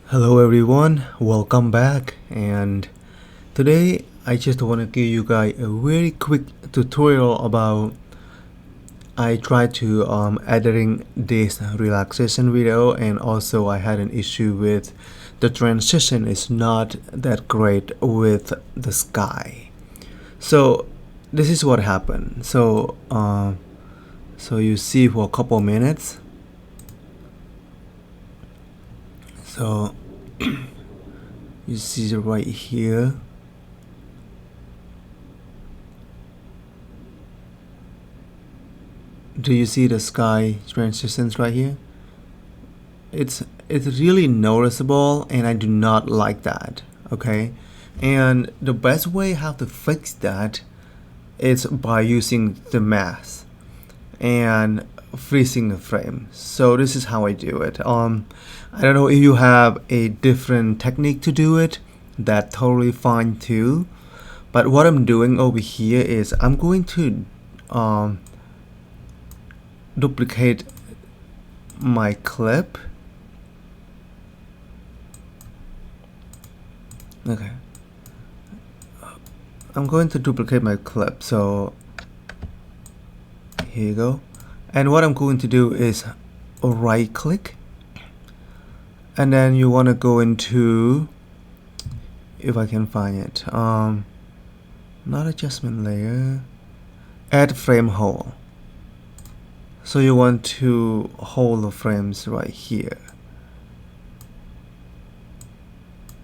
Hello everyone, welcome back, and today I just want to give you guys a very quick tutorial about I tried to editing this relaxation video, and also I had an issue with the transition is not that great with the sky. So this is what happened. So you see for a couple minutes. So you see right here. Do you see the sky transitions right here? It's really noticeable, and I do not like that. Okay, and the best way how to fix that is by using the mask and freezing the frame. So this is how I do it. I don't know if you have a different technique to do it. That's totally fine too. But what I'm doing over here is I'm going to duplicate my clip. Okay, I'm going to duplicate my clip, so here you go. And what I'm going to do is right click, and then you want to go into, if I can find it, not adjustment layer, add frame hold. So you want to hold the frames right here.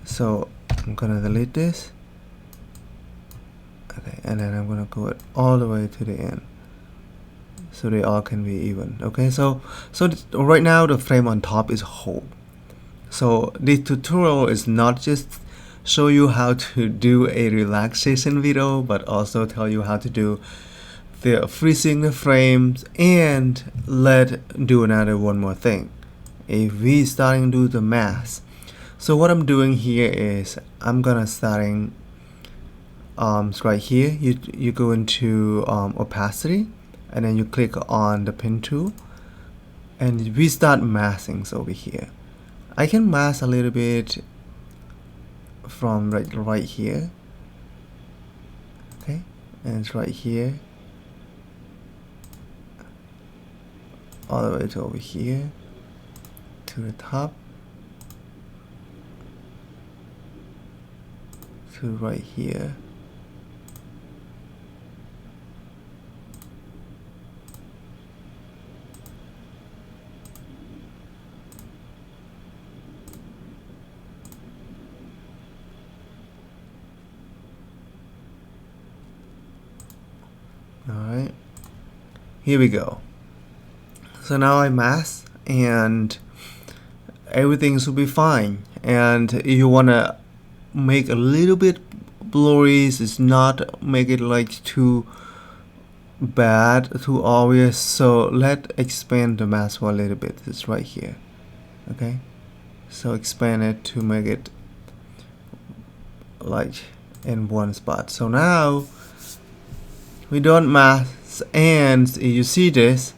So I'm gonna delete this. Okay, and then I'm gonna go it all the way to the end, so they all can be even. Okay, so right now the frame on top is whole. So this tutorial is not just show you how to do a relaxation video, but also tell you how to do the freezing the frames, and let's do another one more thing. If we starting to do the mask, so what I'm doing here is I'm gonna starting right here. You go into opacity, and then you click on the pen tool, and we start masking over here. I can mask a little bit from right here. Okay, and it's right here all the way to over here to the top to right here. Alright, here we go. So now I mask, and everything should be fine. And if you wanna make a little bit blurry, it's not make it like too bad, too obvious. So let's expand the mask for a little bit. It's right here. Okay, so expand it to make it like in one spot. So now we don't mask, and you see this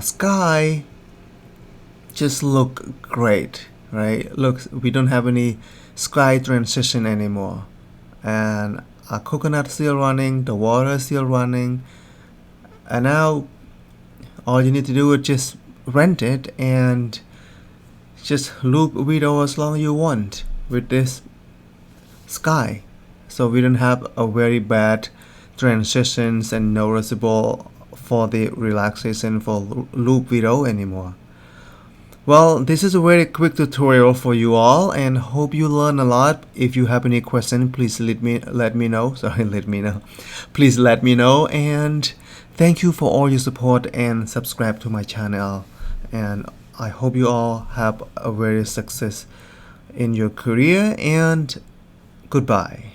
sky just look great, right? Look, we don't have any sky transition anymore, and our coconut still running, the water still running, and now all you need to do is just rent it and just loop video as long as you want with this sky. So we don't have a very bad transitions and noticeable for the relaxation for loop video anymore. Well, this is a very quick tutorial for you all, and hope you learn a lot. If you have any question, please let me know. Sorry, let me know. Please let me know, and thank you for all your support and subscribe to my channel. And I hope you all have a very success in your career, and goodbye.